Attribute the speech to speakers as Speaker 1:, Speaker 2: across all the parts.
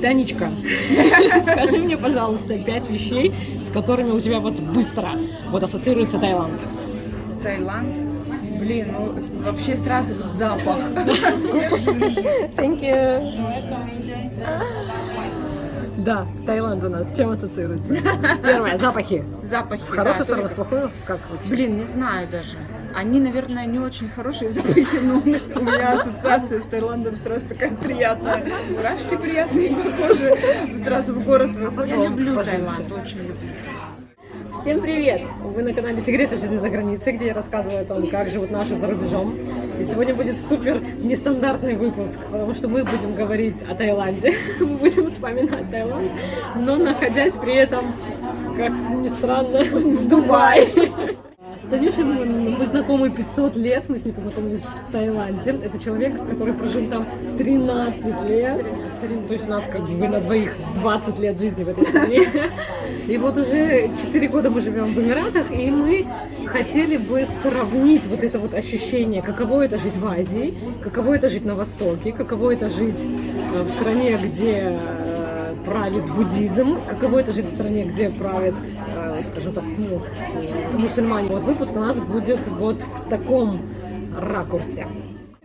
Speaker 1: Танечка, скажи мне, пожалуйста, 5 вещей, с которыми у тебя вот быстро вот ассоциируется Таиланд.
Speaker 2: Таиланд? Блин, ну вообще сразу запах.
Speaker 1: Thank you. Да, Таиланд у нас с чем ассоциируется? Первое, запахи.
Speaker 2: Запахи,
Speaker 1: В хорошую
Speaker 2: да,
Speaker 1: сторону, в плохую? Как вообще?
Speaker 2: Блин, не знаю даже. Они, наверное, не очень хорошие запахи, но у меня ассоциация с Таиландом сразу такая приятная. Мурашки приятные, похожи сразу в город. Я люблю Таиланд, очень люблю.
Speaker 1: Всем привет! Вы на канале Секреты жизни за границей, где я рассказываю о том, как живут наши за рубежом. И сегодня будет супер нестандартный выпуск, потому что мы будем говорить о Таиланде, мы будем вспоминать Таиланд, но находясь при этом, как ни странно, в Дубае. С Танюшей мы знакомы 500 лет, мы с ней познакомились в Таиланде. Это человек, который прожил там 13 лет. То есть у нас как бы на двоих 20 лет жизни в этой стране. И вот уже 4 года мы живем в Эмиратах, и мы хотели бы сравнить вот это вот ощущение, каково это жить в Азии, каково это жить на Востоке, каково это жить в стране, где правит буддизм, каково это жить в стране, где правят, скажем так, мусульмане. Вот выпуск у нас будет вот в таком ракурсе.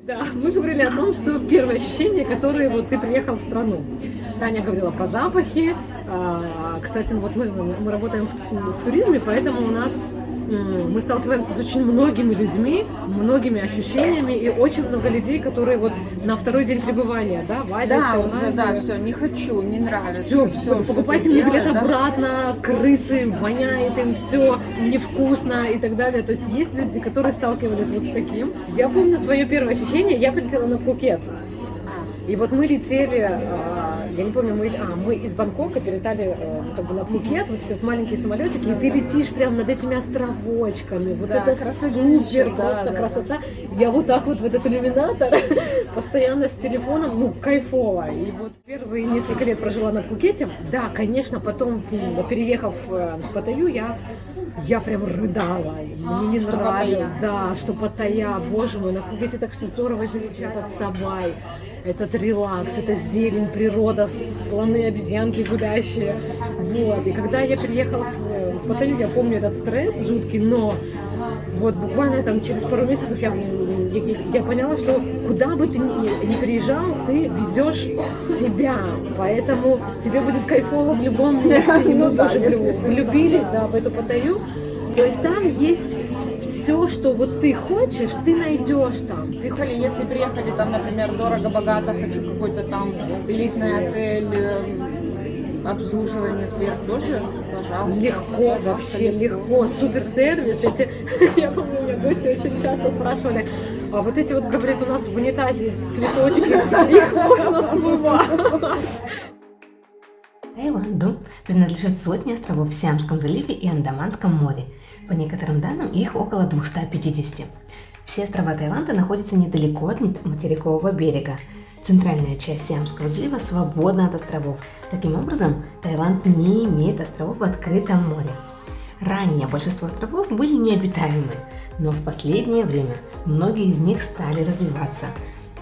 Speaker 1: Да, мы говорили о том, что первое ощущение, которое вот ты приехал в страну. Таня говорила про запахи. Кстати, вот мы работаем в туризме, поэтому у нас мы сталкиваемся с очень многими людьми, многими ощущениями и очень много людей, которые вот на второй день пребывания, да, в Азии,
Speaker 2: да,
Speaker 1: в Таиланде.
Speaker 2: уже, да, все, не хочу, не нравится.
Speaker 1: Все, покупайте мне билет обратно, крысы, воняет им все, невкусно и так далее. То есть есть люди, которые сталкивались вот с таким. Я помню свое первое ощущение, я прилетела на Пхукет. И вот мы летели, я не помню, мы из Бангкока перелетали как бы на Пхукет, вот эти вот маленькие самолетики, и ты летишь прямо над этими островочками, вот да, это супер, просто красота. Я вот так вот в этот иллюминатор постоянно с телефоном, ну, кайфово. И вот первые несколько лет прожила на Пхукете, да, конечно, потом, переехав в Паттайю, я прям рыдала, мне не нравилось, да, что Паттайя, боже мой, на Пхукете так все здорово, замечательно, этот Сабай, этот релакс, это зелень, природа, слоны, обезьянки гулящие, вот. И когда я переехала в Паттайю, я помню этот стресс жуткий, но вот буквально там через пару месяцев я поняла, что куда бы ты ни переезжал, ты везешь себя, поэтому тебе будет кайфово в любом месте. И мы тоже влюбились, да, в эту Паттайю. То есть там есть все, что вот ты хочешь, ты найдешь там.
Speaker 2: Если приехали там, например, дорого-богато, хочу какой-то там элитный отель, обслуживание сверх тоже, пожалуйста.
Speaker 1: Легко, вообще легко, супер сервис. Я помню, у меня гости очень часто спрашивали, а вот эти вот, говорят, у нас в унитазе цветочки, их можно смывать.
Speaker 3: Таиланду принадлежат сотни островов в Сиамском заливе и Андаманском море. По некоторым данным, их около 250. Все острова Таиланда находятся недалеко от материкового берега. Центральная часть Сиамского залива свободна от островов. Таким образом, Таиланд не имеет островов в открытом море. Ранее большинство островов были необитаемы, но в последнее время многие из них стали развиваться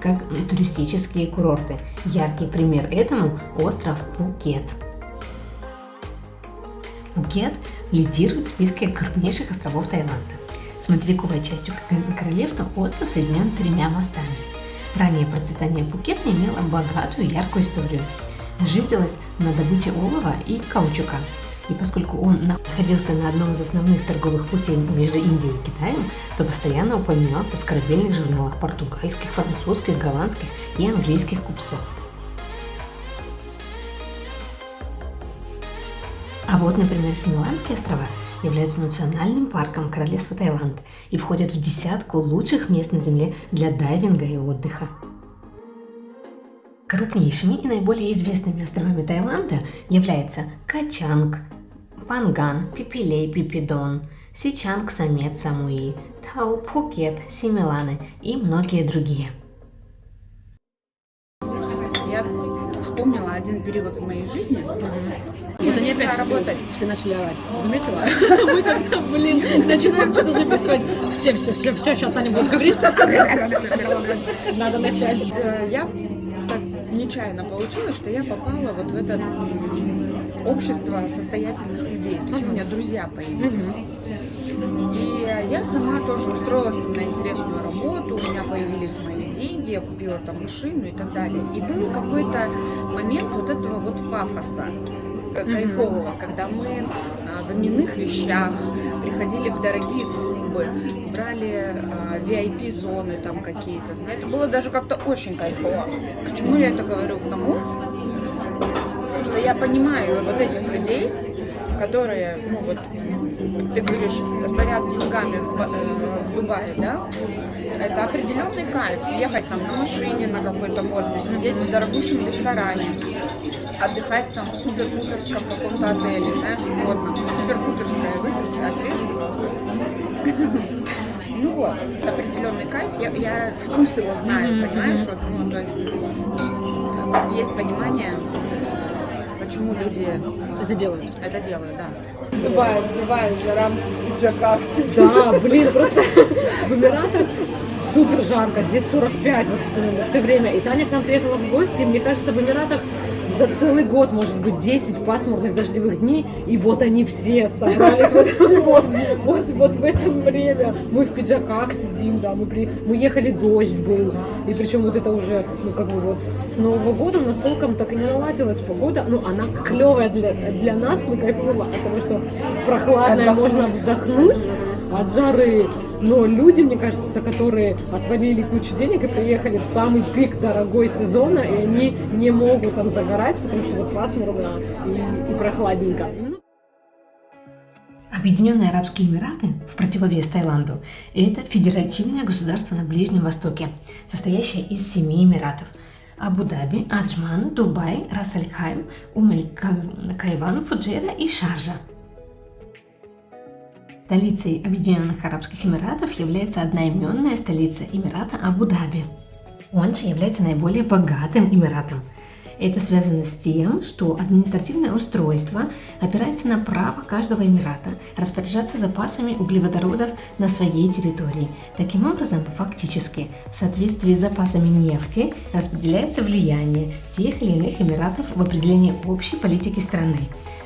Speaker 3: как туристические курорты. Яркий пример этому – остров Пхукет. Пхукет лидирует в списке крупнейших островов Таиланда. С материковой частью королевства остров соединен 3 мостами. Ранее процветание Пхукета имело богатую и яркую историю. Жилось на добыче олова и каучука. И поскольку он находился на одном из основных торговых путей между Индией и Китаем, то постоянно упоминался в корабельных журналах португальских, французских, голландских и английских купцов. А вот, например, Смиланские острова являются национальным парком королевства Таиланд и входят в десятку лучших мест на Земле для дайвинга и отдыха. Крупнейшими и наиболее известными островами Таиланда являются Качанг, Панган, Пипилей, Пипидон, Сичанг, Самет, Самуи, Тау, Пхукет, Симиланы и многие другие.
Speaker 2: Я вспомнила один период в моей жизни.
Speaker 1: Вот они опять работать. Все начали орать. Заметила? Мы как-то, начинаем что-то записывать. Все, сейчас они будут говорить. Надо начать. Я так
Speaker 2: нечаянно получилось, что я попала вот в это общество состоятельных людей. Такие у меня друзья появились. И я сама тоже устроилась там на интересную работу, у меня появились мои деньги, я купила там машину и так далее. И был какой-то момент вот этого вот пафоса кайфового, когда мы в именных вещах приходили в дорогие клубы, брали VIP-зоны там какие-то. Это было даже как-то очень кайфово. К чему я это говорю? К тому, что я понимаю вот этих людей, которые, ну вот, ты говоришь, сорят деньгами в Дубае, да? Это определенный кайф. Ехать там на машине, на какой-то модной, сидеть в дорогущем ресторане, отдыхать там в супер-пуперском каком-то отеле, знаешь, модном. Супер-пуперское выпить, отрежь, пожалуйста. Ну вот, определенный кайф. Я вкус его знаю, понимаешь? Вот, ну, то есть есть понимание, почему люди
Speaker 1: Это делают.
Speaker 2: это делают, да.
Speaker 4: Бывает жара в пиджаках сидит.
Speaker 1: Да, блин, просто в Эмиратах супер жарко, здесь 45 вот все время. И Таня к нам приехала в гости, и мне кажется, в Эмиратах за целый год может быть 10 пасмурных дождевых дней, и вот они все собрались вот в это время. Мы в пиджаках сидим, да, мы ехали, дождь был, и причем вот это уже, ну как бы вот с Нового года у нас толком так и не наладилась погода, ну она клевая для нас, мы кайфуем от того, что прохладная, можно вздохнуть от жары. Но люди, мне кажется, которые отвалили кучу денег и приехали в самый пик дорогой сезона, и они не могут там загорать, потому что вот пасмурно и прохладненько.
Speaker 3: Объединенные Арабские Эмираты, в противовес Таиланду, это федеративное государство на Ближнем Востоке, состоящее из 7 эмиратов: Абу-Даби, Аджман, Дубай, Рас-Аль-Хайм, Кайван, Фуджейра и Шаржа. Столицей Объединенных Арабских Эмиратов является одноименная столица Эмирата Абу-Даби. Он же является наиболее богатым эмиратом. Это связано с тем, что административное устройство опирается на право каждого эмирата распоряжаться запасами углеводородов на своей территории. Таким образом, фактически, в соответствии с запасами нефти распределяется влияние тех или иных эмиратов в определении общей политики страны.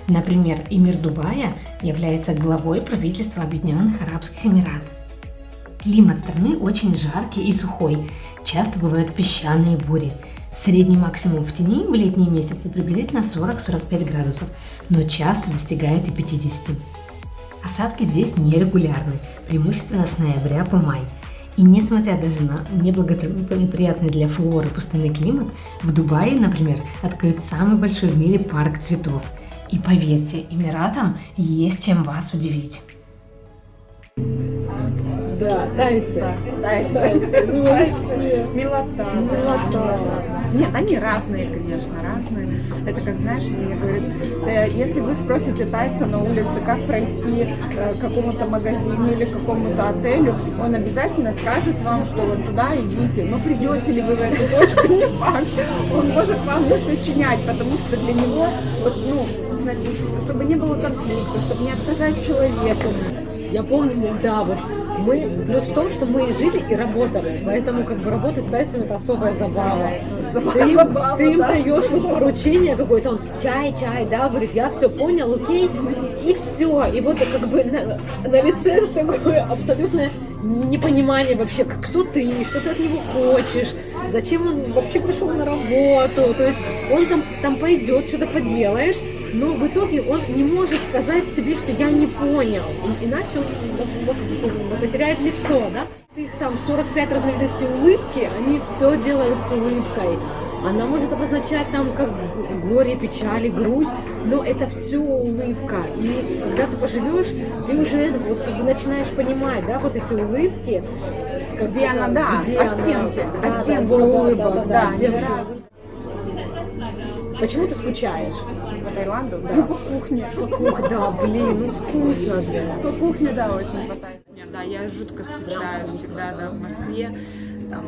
Speaker 3: Например, эмир Дубая является главой правительства Объединенных Арабских Эмиратов. Климат страны очень жаркий и сухой, часто бывают песчаные бури. Средний максимум в тени в летние месяцы приблизительно 40-45 градусов, но часто достигает и 50. Осадки здесь нерегулярны, преимущественно с ноября по май. И несмотря даже на неблагоприятный для флоры пустынный климат, в Дубае, например, открыт самый большой в мире парк цветов. И поверьте, Эмиратам есть чем вас удивить.
Speaker 1: Да, тайцы. Ну, вообще.
Speaker 2: Милота. Нет, они разные, конечно, разные. Это как, знаешь, мне говорят, если вы спросите тайца на улице, как пройти к какому-то магазину или к какому-то отелю, он обязательно скажет вам, что вот туда идите. Но придете ли вы в эту точку, не факт. Он может вам не сочинять, потому что для него, вот, ну, знаете, чтобы не было конфликта, чтобы не отказать человеку.
Speaker 1: Я помню, да, вот мы, плюс в том, что мы и жили, и работали, поэтому как бы работать с тайцами — это особая забава. Ты им даешь вот поручение какое-то, он чай, да, говорит, я все понял, окей, и все. И вот как бы на лице такое абсолютное непонимание вообще, кто ты, что ты от него хочешь, зачем он вообще пришел на работу, то есть он там пойдет, что-то поделает, но в итоге он не может сказать тебе, что я не понял, иначе он потеряет лицо, да? Их там 45 разновидностей улыбки, они все делают с улыбкой. Она может обозначать там как горе, печаль, грусть, но это все улыбка. И когда ты поживешь, ты уже вот как бы начинаешь понимать, да, вот эти улыбки,
Speaker 2: где она, да,
Speaker 1: где
Speaker 2: оттенки,
Speaker 1: она,
Speaker 2: оттенки улыбок, да,
Speaker 1: оттенки. Почему ты скучаешь?
Speaker 2: По Таиланду?
Speaker 1: Да.
Speaker 2: Ну, по кухне.
Speaker 1: По кухне, да, блин, ну вкусно же.
Speaker 2: По кухне, да, очень хватает. Да, я жутко скучаю всегда, да, в Москве. Там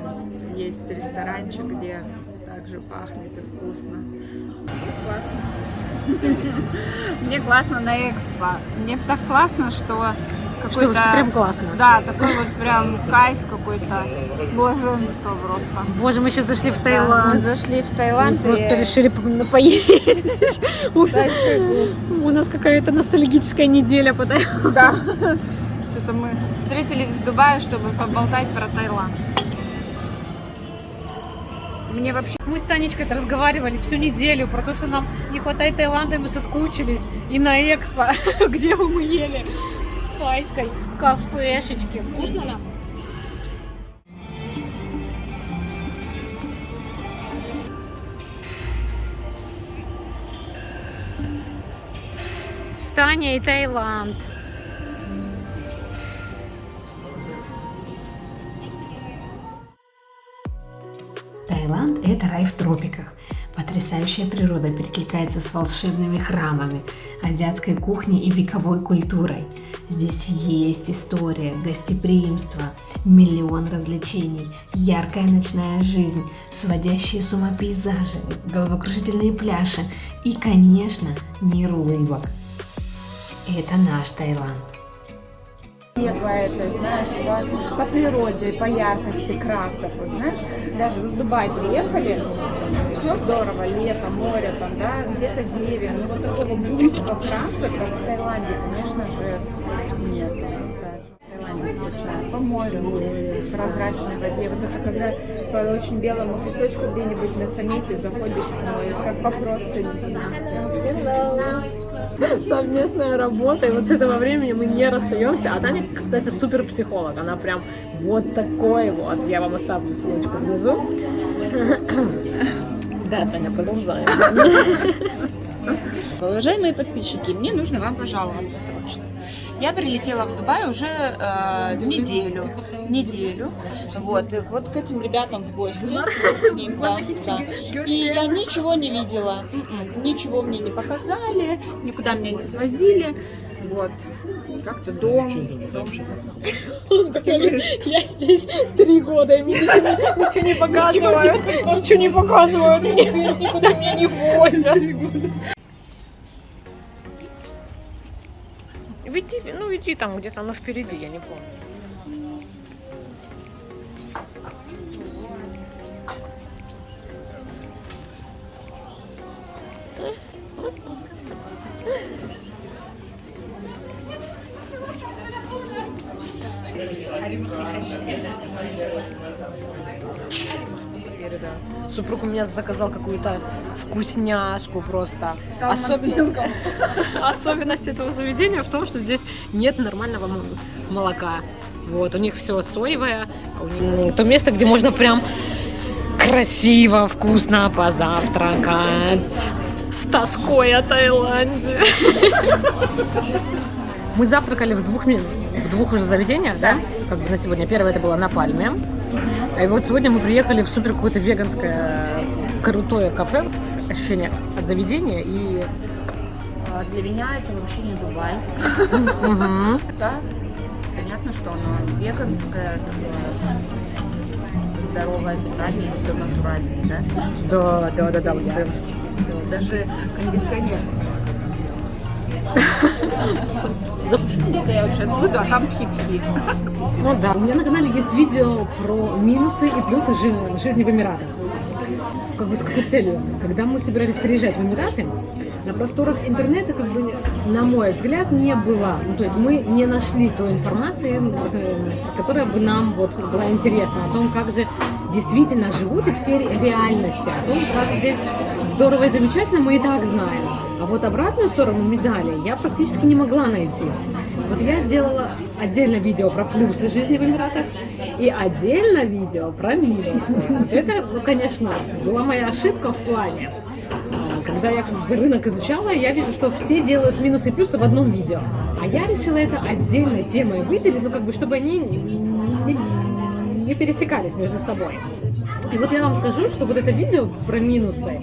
Speaker 2: есть ресторанчик, где также пахнет и вкусно. Классно. Мне классно на Экспо. Мне так классно, что какой-то...
Speaker 1: Что прям классно.
Speaker 2: Да, такой вот прям кайф какой-то, блаженство просто.
Speaker 1: Боже, мы еще зашли в
Speaker 2: Да, мы
Speaker 1: Таиланд.
Speaker 2: зашли в Таиланд
Speaker 1: Мы просто
Speaker 2: и...
Speaker 1: решили поесть. У нас какая-то ностальгическая неделя по Таиланду.
Speaker 2: Да. Это мы встретились в Дубае, чтобы поболтать про Таиланд. Мне вообще...
Speaker 1: Мы с Танечкой разговаривали всю неделю про то, что нам не хватает Таиланда, и мы соскучились. И на Экспо, где мы ели в тайской кафешечке. Вкусно нам? Таня и Таиланд.
Speaker 3: Таиланд – это рай в тропиках. Потрясающая природа перекликается с волшебными храмами, азиатской кухней и вековой культурой. Здесь есть история, гостеприимство, миллион развлечений, яркая ночная жизнь, сводящие с ума пейзажи, головокружительные пляжи и, конечно, мир улыбок. Это наш Таиланд.
Speaker 2: Это, знаешь, по природе, по яркости красок. Вот, знаешь, даже в Дубай приехали, все здорово, лето, море, там, да, где-то деревья. Но вот такого буйства красок, как в Таиланде, конечно же, нет. В Таиланде скучаю. По морю, в прозрачной воде. Вот это когда по очень белому песочку где-нибудь на Самете заходишь в море, как по простыне.
Speaker 1: Совместная работа, и вот с этого времени мы не расстаемся. А Таня, кстати, супер психолог. Она прям вот такой вот. Я вам оставлю ссылочку внизу. Да, Таня, продолжаем.
Speaker 2: Уважаемые подписчики, мне нужно вам пожаловаться срочно. Я прилетела в Дубай уже неделю, вот к этим ребятам в гости, к ним, да. И я ничего не видела, ничего мне не показали, никуда меня не свозили, вот, как-то дом.
Speaker 1: Я здесь 3 года, и мне ничего не показывают, никуда меня не возят. Иди там, где-то оно впереди, я не помню. Супруг у меня заказал какую-то вкусняшку просто. Особенность этого заведения в том, что здесь нет нормального молока. Вот, у них все соевое. То место, где можно прям красиво, вкусно позавтракать с тоской о Таиланде. Мы завтракали в двух уже заведениях, да? Как бы на сегодня. Первое это было на Пальме. И вот сегодня мы приехали в супер какое-то веганское крутое кафе. Ощущение от заведения и...
Speaker 2: Для меня это вообще не Дубай. Да, понятно, что оно веганское, здоровое питание, все натуральное, да?
Speaker 1: Да.
Speaker 2: Даже кондиционер. Я вот сейчас выйду, а там хиппи.
Speaker 1: Ну да, у меня на канале есть видео про минусы и плюсы жизни в Эмиратах. Как бы с какой целью? Когда мы собирались переезжать в Эмираты, на просторах интернета, как бы, на мой взгляд, не было. Ну, то есть мы не нашли той информации, которая бы нам вот была интересна, о том, как же действительно живут и все реальности, о том, как здесь здорово и замечательно, мы и так знаем. А вот обратную сторону медали я практически не могла найти. Вот я сделала отдельно видео про плюсы жизни в Эмиратах и отдельно видео про минусы. Вот это, конечно, была моя ошибка в плане. Когда я как бы рынок изучала, я вижу, что все делают минусы и плюсы в одном видео. А я решила это отдельной темой выделить, ну как бы, чтобы они не пересекались между собой. И вот я вам скажу, что вот это видео про минусы,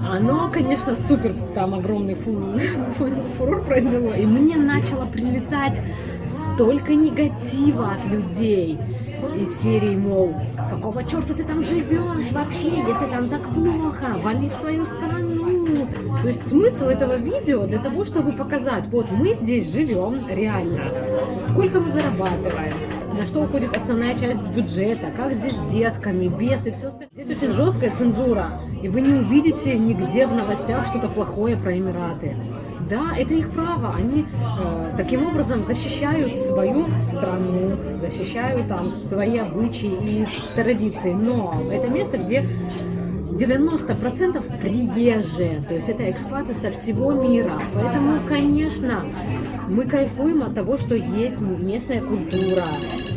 Speaker 1: оно, конечно, супер, там огромный фурор произвело, и мне начало прилетать столько негатива от людей из серии, мол, какого черта ты там живешь вообще, если там так плохо, вали в свою страну, То есть смысл этого видео для того, чтобы показать, вот мы здесь живем реально, сколько мы зарабатываем, на что уходит основная часть бюджета, как здесь с детками, без и все остальное. Здесь очень жесткая цензура, и вы не увидите нигде в новостях что-то плохое про Эмираты. Да, это их право, они таким образом защищают свою страну, защищают там свои обычаи и традиции, но это место, где 90% приезжие, то есть это экспаты со всего мира, поэтому, конечно, мы кайфуем от того, что есть местная культура.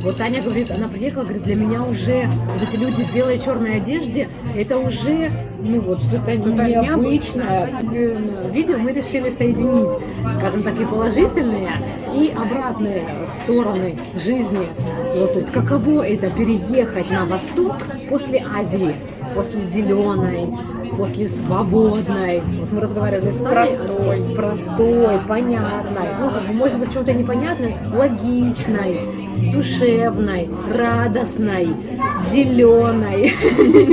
Speaker 1: Вот Таня говорит, она приехала, говорит, для меня уже вот эти люди в белой и черной одежде, это уже, ну вот, что-то необычное. Видео мы решили соединить, скажем так, и положительные, и обратные стороны жизни. Вот, то есть каково это переехать на восток после Азии, после зеленой, после свободной. Вот мы разговаривали с Таней. Простой, понятной. Ну, как бы, может быть, чем-то непонятной, логичной, душевной, радостной, зеленой.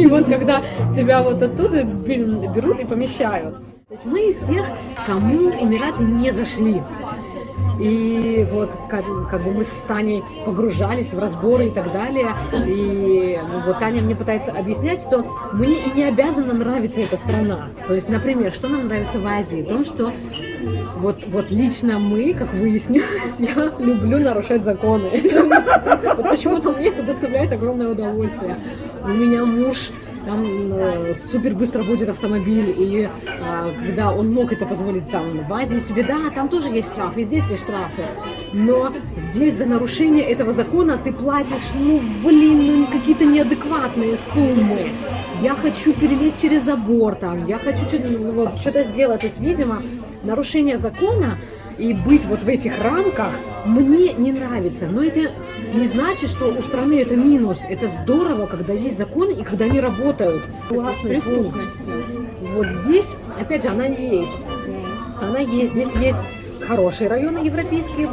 Speaker 1: И вот когда тебя вот оттуда берут и помещают. То есть мы из тех, кому Эмираты не зашли. И вот как бы мы с Таней погружались в разборы и так далее. И вот Таня мне пытается объяснять, что мне и не обязана нравиться эта страна. То есть, например, что нам нравится в Азии? В том, что вот лично мы, как выяснилось, я люблю нарушать законы. Вот почему-то мне это доставляет огромное удовольствие. У меня муж там супер быстро водит автомобиль, и когда он мог это позволить там в Азии себе, да, там тоже есть штрафы, и здесь есть штрафы, но здесь за нарушение этого закона ты платишь, какие-то неадекватные суммы. Я хочу перелезть через забор там, я хочу что-то сделать, то есть, видимо, нарушение закона и быть вот в этих рамках мне не нравится. Но это не значит, что у страны это минус. Это здорово, когда есть законы и когда они работают. Классный пункт. Вот здесь, опять же, она есть. Она есть. Здесь есть хорошие районы европейские,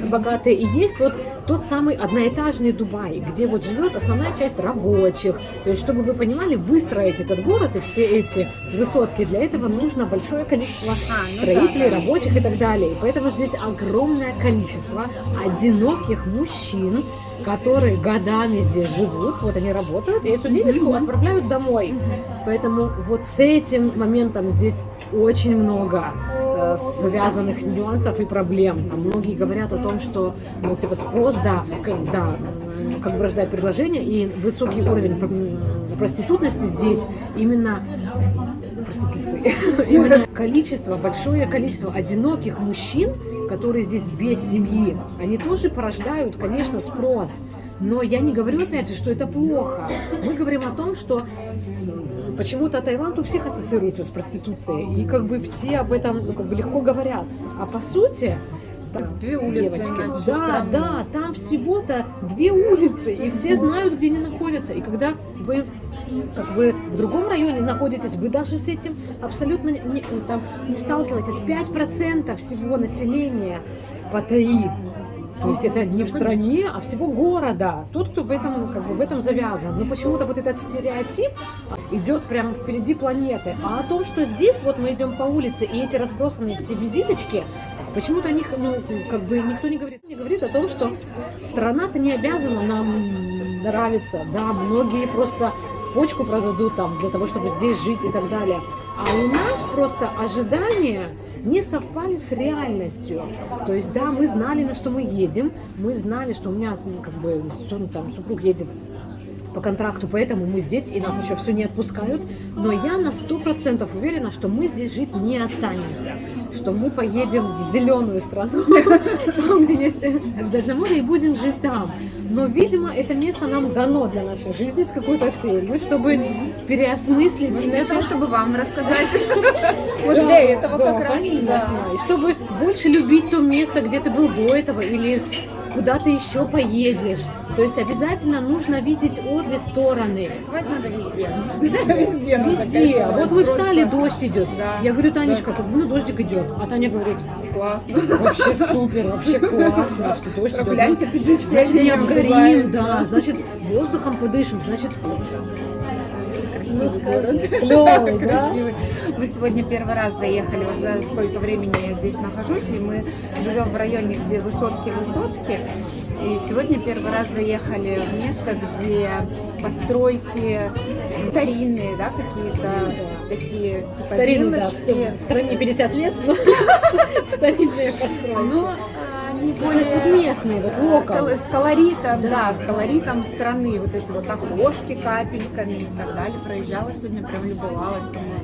Speaker 1: богатые, и есть вот тот самый одноэтажный Дубай, где вот живет основная часть рабочих. То есть, чтобы вы понимали, выстроить этот город и все эти высотки, для этого нужно большое количество строителей, рабочих и так далее. И поэтому здесь огромное количество одиноких мужчин, которые годами здесь живут, вот они работают, и эту денежку отправляют домой. Поэтому вот с этим моментом здесь очень много связанных нюансов и проблем. Там многие говорят о том, что спрос, как бы рождает предложение, и высокий уровень проститутности здесь именно проституции. Именно большое количество одиноких мужчин, которые здесь без семьи, они тоже порождают, конечно, спрос. Но я не говорю, опять же, что это плохо. Мы говорим о том, что почему-то Таиланд у всех ассоциируется с проституцией, и как бы все об этом легко говорят. А по сути, там,
Speaker 2: две улицы,
Speaker 1: девочки, да, там всего-то 2 улицы, и все знают, где они находятся. И когда вы в другом районе находитесь, вы даже с этим абсолютно не сталкиваетесь. 5% всего населения Паттайи. То есть это не в стране, а всего города. Тот, кто в этом завязан. Но почему-то вот этот стереотип идет прямо впереди планеты. А о том, что здесь вот мы идем по улице, и эти разбросанные все визиточки, почему-то о них никто не говорит. Не говорит о том, что страна-то не обязана нам нравиться. Да, многие просто почку продадут там для того, чтобы здесь жить и так далее. А у нас просто ожидания не совпали с реальностью. То есть, да, мы знали, на что мы едем, мы знали, что у меня супруг едет по контракту, поэтому мы здесь, и нас еще все не отпускают. Но я на 100% уверена, что мы здесь жить не останемся, что мы поедем в зеленую страну, там, где есть обязательно море, и будем жить там. Но, видимо, это место нам дано для нашей жизни с какой-то целью, чтобы переосмыслить.
Speaker 2: Может, для того, чтобы вам рассказать.
Speaker 4: Может, для этого как раз.
Speaker 1: Конечно. И чтобы больше любить то место, где ты был до этого, или куда ты еще поедешь. То есть обязательно нужно видеть обе стороны.
Speaker 2: Бывает, надо везде.
Speaker 1: Везде. Вот мы встали, дождь идет.
Speaker 2: Да.
Speaker 1: Я говорю, Танечка, дождик идет. А Таня говорит,
Speaker 2: Классно.
Speaker 1: вообще супер, вообще классно, что дождь идет.
Speaker 2: Прогуляемся, пиджачки
Speaker 1: Значит, не
Speaker 2: оденем,
Speaker 1: обгорим,
Speaker 2: бывает.
Speaker 1: да, значит, воздухом подышим, значит,
Speaker 2: красивый город.
Speaker 1: Клевый, да?
Speaker 2: Красивый. Мы сегодня первый раз заехали, вот за сколько времени я здесь нахожусь, и мы живем в районе, где высотки. И сегодня первый раз заехали в место, где постройки старинные, да, какие-то такие, типа,
Speaker 1: Старинный, да,
Speaker 2: виллочки.
Speaker 1: стране 50 лет, но старинные постройки.
Speaker 2: Но они
Speaker 1: То есть вот
Speaker 2: более
Speaker 1: местные, вот локал.
Speaker 2: с колоритом, да, с колоритом страны, вот эти вот окошки капельками и так далее. Проезжала сегодня, прям любовалась, думаю,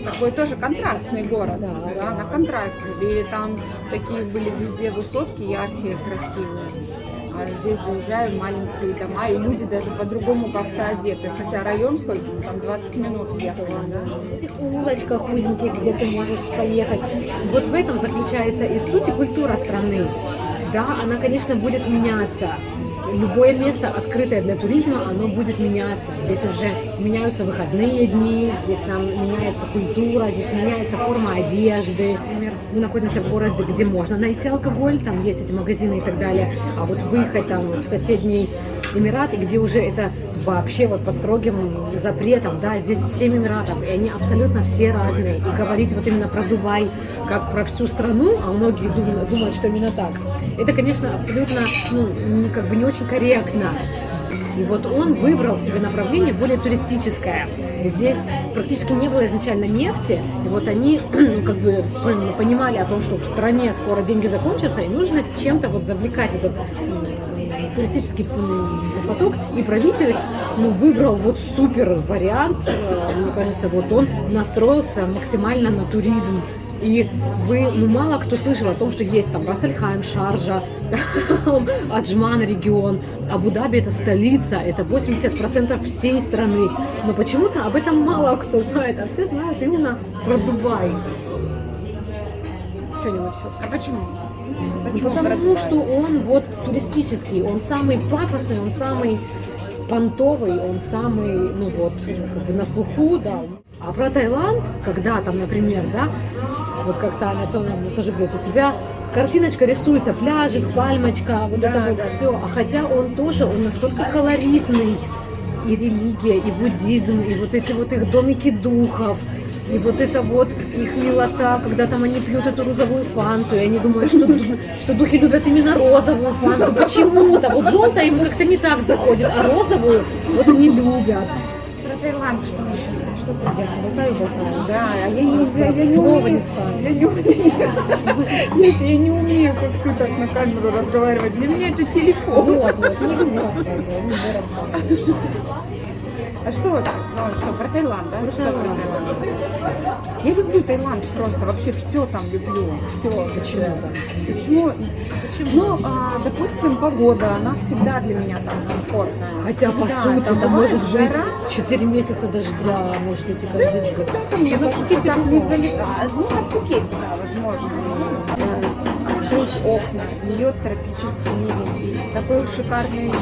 Speaker 2: такой тоже контрастный город, да, на контрасте. И там такие были везде высотки яркие, красивые. А здесь заезжаю в маленькие дома, и люди даже по-другому как-то одеты. Хотя район сколько, ну, там 20 минут ехала, да.
Speaker 1: В этих улочках узеньких, где ты можешь поехать. Вот в этом заключается и суть, и культура страны. Да, она, конечно, будет меняться. Любое место, открытое для туризма, оно будет меняться. Здесь уже меняются выходные дни, здесь там меняется культура, здесь меняется форма одежды. Например, мы находимся в городе, где можно найти алкоголь, там есть эти магазины и так далее. А вот выехать там в соседний Эмират, и где уже это вообще вот под строгим запретом, да, здесь 7 Эмиратов, и они абсолютно все разные. И говорить вот именно про Дубай, как про всю страну, а многие думают, что именно так, это, конечно, абсолютно, как бы не очень корректно. И вот он выбрал себе направление более туристическое. Здесь практически не было изначально нефти, и вот они как бы понимали о том, что в стране скоро деньги закончатся, и нужно чем-то вот завлекать этот туристический поток, и правитель выбрал вот супер вариант. Мне кажется, вот он настроился максимально на туризм. И мало кто слышал о том, что есть там Рас-Аль-Хайм, Шарджа, Аджман регион, Абу-Даби — это столица, это 80% всей страны. Но почему-то об этом мало кто знает, а все знают именно про Дубай. Что-нибудь еще сказать?
Speaker 2: А почему?
Speaker 1: Потому что он вот туристический, он самый пафосный, он самый понтовый, он самый, как бы на слуху, да. А про Таиланд, когда там, например, да, вот как Таня тоже говорит, у тебя картиночка рисуется, пляжик, пальмочка, вот это вот все, а хотя он настолько колоритный, и религия, и буддизм, и вот эти вот их домики духов, и вот это вот их милота, когда там они пьют эту розовую фанту, и они думают, что духи любят именно розовую фанту. Почему-то. Вот желтая им как-то не так заходит, а розовую вот они любят.
Speaker 2: Про Таиланд что еще? Что
Speaker 1: Я все болтаю.
Speaker 2: Да, а я не
Speaker 1: слова
Speaker 2: умею.
Speaker 1: не встану.
Speaker 2: Я не умею. Если я не умею, как ты так на камеру разговаривать. Для меня это телефон.
Speaker 1: Вот, не рассказывай.
Speaker 2: А что вот? Что, про Таиланд, да?
Speaker 1: Про
Speaker 2: Что
Speaker 1: Таиланд.
Speaker 2: Я люблю Таиланд просто, вообще все там люблю. Все. Почему? Ну, допустим, погода, она всегда для меня там комфортная.
Speaker 1: Хотя, по
Speaker 2: Всегда.
Speaker 1: сути, там
Speaker 2: бывает
Speaker 1: может быть
Speaker 2: жара.
Speaker 1: 4 месяца дождя, может идти каждый день.
Speaker 2: Там, мне кажется, так не залетает. Ну, на Пхукете, да, возможно. Открыть окна, льет тропический ливень. Такой шикарный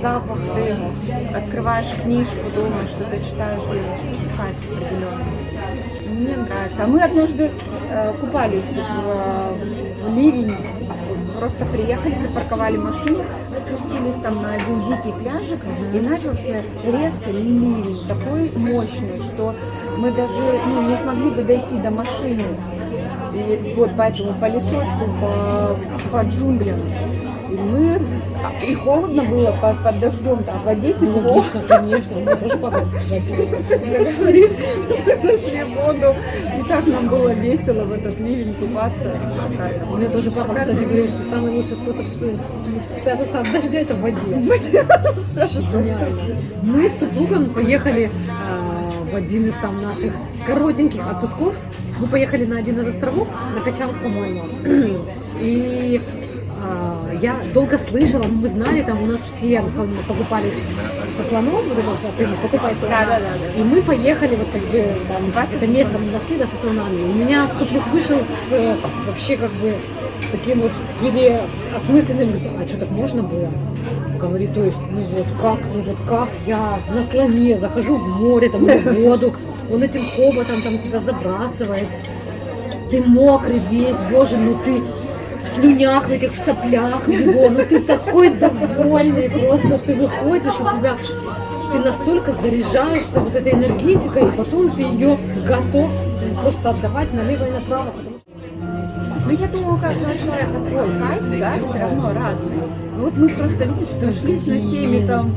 Speaker 2: запах. Ты открываешь книжку, думаешь, что ты читаешь, думаешь, тоже кайф определенный. Мне нравится. А мы однажды купались в ливень. Просто приехали, запарковали машину, спустились там на один дикий пляжик, и начался резко ливень, такой мощный, что мы даже не смогли бы дойти до машины. И вот поэтому по лесочку, по джунглям. И холодно было под дождем, там в воде тепло.
Speaker 1: Конечно, мне тоже папа
Speaker 2: Мы зашли в воду, и так нам было весело в этот ливень купаться. Шикарно.
Speaker 1: У меня тоже папа, кстати, говорит, что самый лучший способ спрятаться от дождя — это в воде. Гениально. Мы с супругом поехали в один из там наших коротеньких отпусков. Мы поехали на один из островов, на Качал, по-моему. И я долго слышала, мы знали, там у нас все покупались со слоном, вот это что ты покупай слона.
Speaker 2: Да.
Speaker 1: И мы поехали, вот как бы там, это место мы нашли, да, со слонами. И у меня супруг вышел с вообще как бы таким вот переосмысленным, а что, так можно было? Говорит, то есть, вот как, я на слоне захожу в море, там, в воду, он этим хоботом там тебя забрасывает, ты мокрый весь, боже, ты в слюнях, в этих, в соплях его, ты такой довольный, просто ты выходишь, у тебя ты настолько заряжаешься вот этой энергетикой, и потом ты ее готов просто отдавать налево и направо. Потому что...
Speaker 2: Ну, я думаю, у каждого человека свой кайф, да, все равно разный. Ну, вот мы просто, видишь, сошлись на теме там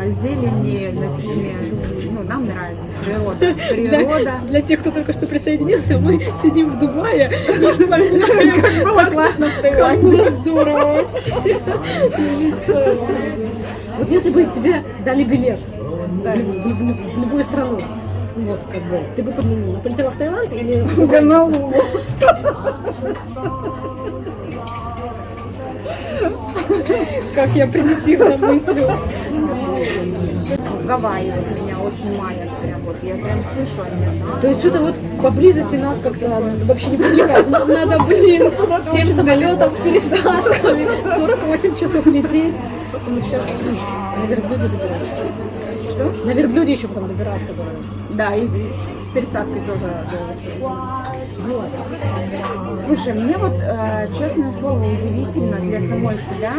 Speaker 2: зелени, на теме, ну, нам нравится природа.
Speaker 1: Для тех, кто только что присоединился, мы сидим в Дубае и вспоминаем,
Speaker 2: Как было классно в Таиланде.
Speaker 1: как здорово вообще. Вот если бы тебе дали билет в любую страну, вот как бы, ты бы полетела в Таиланд или в
Speaker 2: Гонолулу.
Speaker 1: Как я примитивно мыслю.
Speaker 2: Гавайи вот меня очень манят прям, вот я прям слышу они.
Speaker 1: То есть что-то вот поблизости нас как-то вообще не привлекает. Нам надо, 7 самолетов с пересадками, 48 часов лететь. Потом еще на верблюде добираться. Что? На верблюде еще потом добираться.
Speaker 2: Да, и с пересадкой тоже.
Speaker 1: Вот.
Speaker 2: Слушай, мне вот, честное слово, удивительно для самой себя,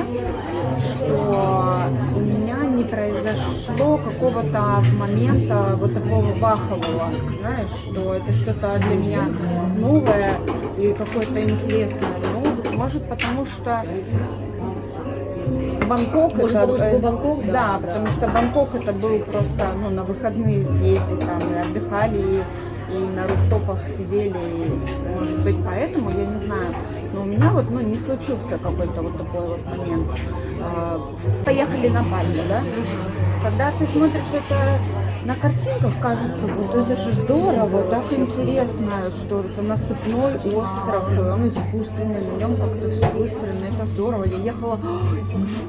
Speaker 2: что у меня не произошло какого-то момента вот такого бахового, знаешь, что это что-то для меня новое и какое-то интересное. Ну, может, потому что Бангкок,
Speaker 1: Может,
Speaker 2: это,
Speaker 1: потому что был Бангкок, да?
Speaker 2: да, потому что Бангкок это был просто, ну, на выходные съездили, там, и отдыхали, и на руфтопах сидели, и, может быть, поэтому, я не знаю, но у меня вот, ну, не случился какой-то вот такой вот момент. Поехали на Бали, да? Когда ты смотришь это на картинках, кажется, вот это же здорово, так интересно, что это насыпной остров, и он искусственный, на нем как-то все выстроено, это здорово. Я ехала,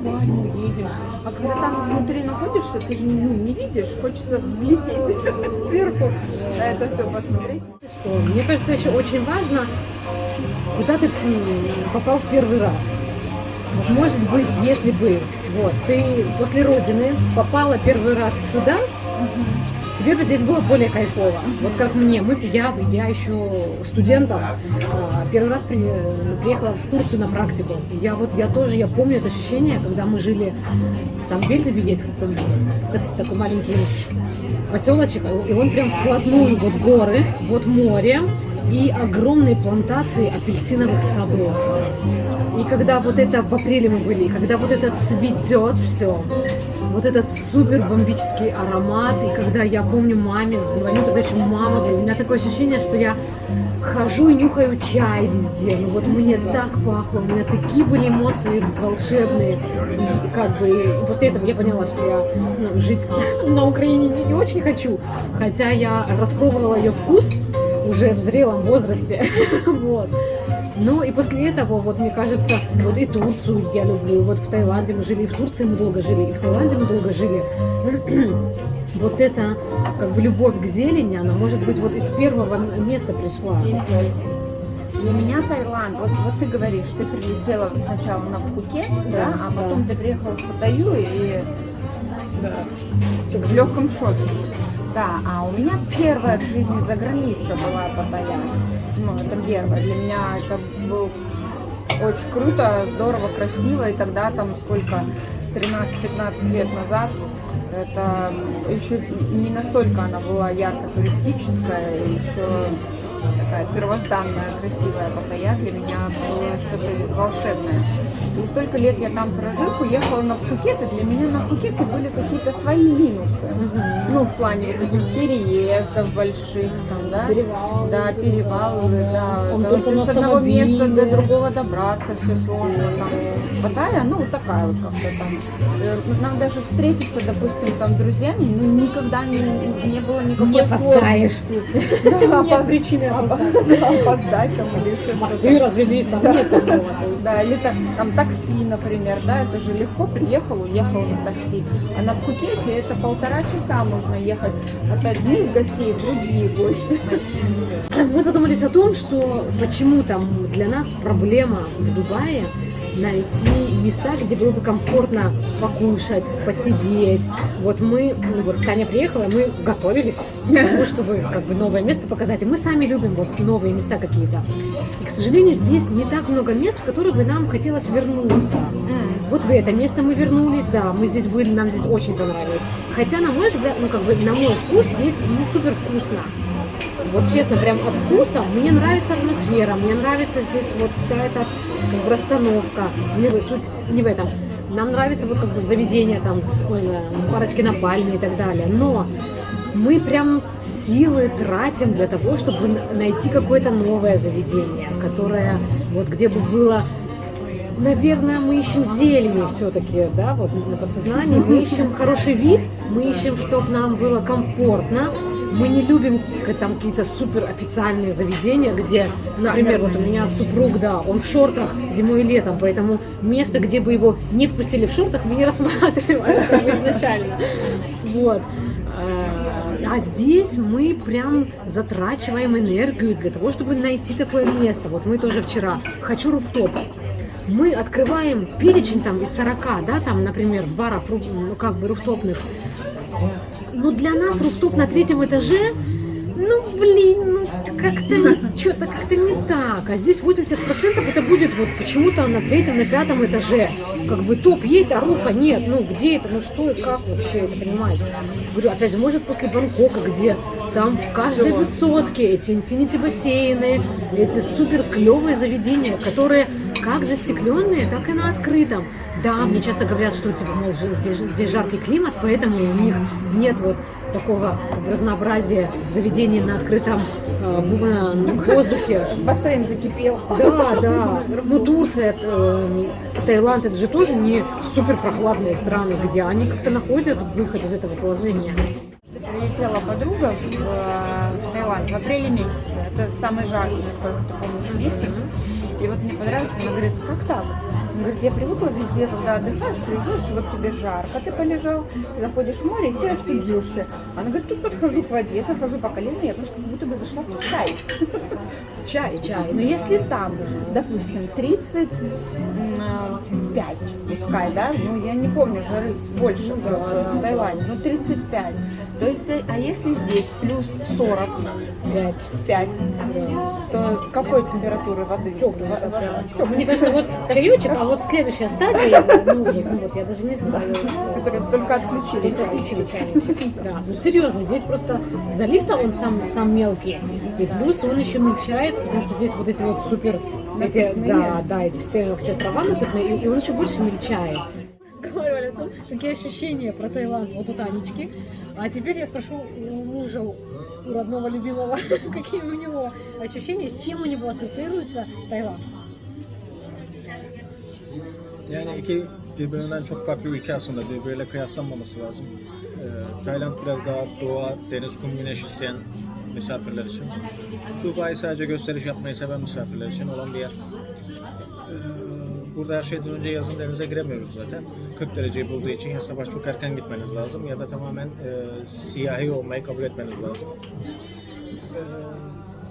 Speaker 2: на Бали мы едем. А когда там внутри находишься, ты же не видишь, хочется взлететь сверху на это все посмотреть.
Speaker 1: Что, мне кажется, еще очень важно, куда ты попал в первый раз. Вот, может быть, если бы вот, ты после родины попала первый раз сюда, тебе бы здесь было более кайфово. Вот как мне, я еще студентом первый раз приехала в Турцию на практику. Я помню это ощущение, когда мы жили, там в Бельзебе есть такой маленький поселочек, и он прям вплотную, вот горы, вот море и огромные плантации апельсиновых садов. И когда вот это, в апреле мы были, и когда вот это цветет все, вот этот супер бомбический аромат, и когда я помню маме звоню, тогда еще мама говорит, у меня такое ощущение, что я хожу и нюхаю чай везде, ну вот мне так пахло, у меня такие были эмоции волшебные, и как бы, и после этого я поняла, что я жить на Украине не очень хочу, хотя я распробовала ее вкус уже в зрелом возрасте, вот. Ну и после этого, вот мне кажется, вот и Турцию я люблю, вот в Таиланде мы жили, и в Турции мы долго жили, и в Таиланде мы долго жили. Вот это, как бы, любовь к зелени, она, может быть, вот из первого места пришла.
Speaker 2: Для меня Таиланд, вот ты говоришь, ты прилетела сначала на Пхукет, да, а потом ты приехала в Паттайю и в легком шоке. Да, а у меня первая в жизни заграница была Паттайя. Ну, это первое. Для меня это было очень круто, здорово, красиво. И тогда там сколько, 13-15 лет назад, это еще не настолько она была ярко туристическая, еще такая первозданная, красивая Паттайя для меня было что-то волшебное. И столько лет я там прожив, уехала на Пхукет, и для меня на Пхукете были какие-то свои минусы. Ну, в плане вот этих переездов больших, там, да? Перевалы, да. Это с одного места до другого добраться, все сложно там. Паттайя, ну, такая вот как-то там. Нам даже встретиться, допустим, там, с друзьями, ну, никогда не было никакой сложности.
Speaker 1: Нет причины
Speaker 2: опоздать там или еще что-то.
Speaker 1: Мосты развелись, а нет такого.
Speaker 2: Да, или там такси, например, да, это же легко, приехал, уехал на такси. А на Пхукете это 1,5 часа можно ехать от одних гостей в другие гости.
Speaker 1: Мы задумались о том, что почему там для нас проблема в Дубае найти места, где было бы комфортно покушать, посидеть. Вот Таня приехала, мы готовились к тому, чтобы как бы новое место показать. И мы сами любим вот новые места какие-то. И, к сожалению, здесь не так много мест, в которые бы нам хотелось вернуться. Вот в это место мы вернулись, да, мы здесь были, нам здесь очень понравилось. Хотя, на мой взгляд, на мой вкус здесь не супер вкусно. Вот честно, прям от вкуса мне нравится атмосфера, мне нравится здесь вот вся эта как бы расстановка. Мне суть не в этом. Нам нравится вот как бы заведение там, в парочке на Пальме и так далее. Но мы прям силы тратим для того, чтобы найти какое-то новое заведение, которое вот где бы было. Наверное, мы ищем зелени все-таки, да, вот на подсознании. Мы ищем хороший вид, мы ищем, чтобы нам было комфортно. Мы не любим там какие-то супер официальные заведения, где, например, вот у меня супруг, да, он в шортах зимой и летом, поэтому место, где бы его не впустили в шортах, мы не рассматриваем изначально. Вот. А здесь мы прям затрачиваем энергию для того, чтобы найти такое место. Вот мы тоже вчера «Хочу руфтоп». Мы открываем перечень там из 40, да, там, например, баров, как бы руфтопных. Но для нас руфтоп на 3-м этаже, что-то как-то не так. А здесь 80% это будет вот почему-то на 3-м, на 5-м этаже. Как бы топ есть, а руфа нет. Где это, что и как вообще это понимаете? Говорю, опять же, может после Бангкока, где там в каждой высотке эти инфинити-бассейны, эти супер клевые заведения, которые как застекленные, так и на открытом. Да, мне часто говорят, что типа, мол, здесь жаркий климат, поэтому у них нет вот такого разнообразия заведений на открытом воздухе.
Speaker 2: Бассейн закипел.
Speaker 1: Да. Турция, Таиланд, это же тоже не супер прохладные страны, где они как-то находят выход из этого положения.
Speaker 2: Прилетела подруга в Таиланд в апреле месяце. Это самый жаркий, насколько ты помнишь, месяц. И вот мне понравилось, она говорит, как так? Она говорит, я привыкла везде, когда отдыхаешь, приезжаешь, и вот тебе жарко, ты полежал, заходишь в море, и ты остудился. Она говорит, тут подхожу к воде, захожу по колено, я просто как будто бы зашла в чай. Чай. Но если там, допустим, 35, пускай, да, я не помню жары больше в Таиланде, 35. То есть, а если здесь плюс 45, то какой температуры воды?
Speaker 1: Мне кажется, вот чаечек, а вот следующая стадия, я даже не знаю.
Speaker 2: Которые только отключили
Speaker 1: чайничек. Да, серьезно, здесь просто залив-то он сам мелкий, и плюс он еще мельчает, потому что здесь вот эти вот супер, эти все острова насыпные, и он еще больше мельчает. Разговаривали о том, какие ощущения про Таиланд вот у Танечки. А теперь я спрошу у мужа, у родного любимого, какие у него ощущения, с чем у него ассоциируется Таиланд.
Speaker 5: Yani birbirinden çok farklı ülke aslında, birbiriyle kıyaslanmaması lazım. Tayland biraz daha doğa, deniz, kum, güneş isteyen misafirler için. Dubai sadece gösteriş yapmayı seven misafirler için olan bir yer. Burada her şeyden önce yazın denize giremiyoruz zaten. 40 dereceyi bulduğu için ya sabah çok erken gitmeniz lazım ya da tamamen siyahi olmayı kabul etmeniz lazım.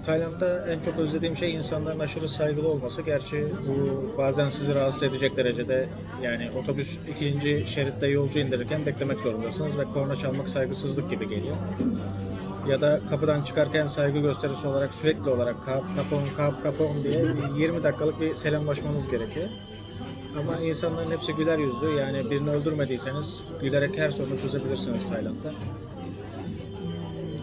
Speaker 5: Tayland'da en çok özlediğim şey insanların aşırı saygılı olması. Gerçi bu bazen sizi rahatsız edecek derecede, yani otobüs 2. şeritte yolcu indirirken beklemek zorundasınız ve korna çalmak saygısızlık gibi geliyor. Ya da kapıdan çıkarken saygı gösterisi olarak sürekli olarak kap kapon diye 20 dakikalık bir selamlaşmanız gerekiyor. Ama insanların hepsi güler yüzlü, yani birini öldürmediyseniz gülerek her sorunu çözebilirsiniz Tayland'da.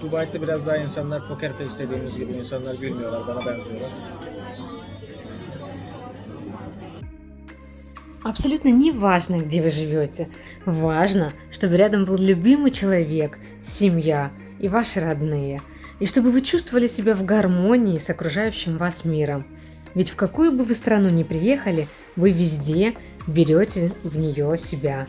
Speaker 5: Dubai'de biraz daha insanlar poker face dediğimiz gibi insanlar gülmüyorlar, bana benziyorlar.
Speaker 3: Абсолютно не важно, где вы живете. Важно, чтобы рядом был любимый человек, семья и ваши родные. И чтобы вы чувствовали себя в гармонии с окружающим вас миром. Ведь в какую бы вы страну ни приехали, вы везде берете в нее себя.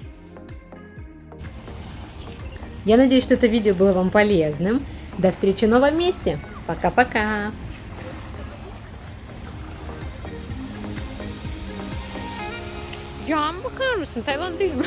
Speaker 3: Я надеюсь, что это видео было вам полезным. До встречи в новом месте. Пока-пока.
Speaker 1: Ya bakar mısın Tayland'dayım.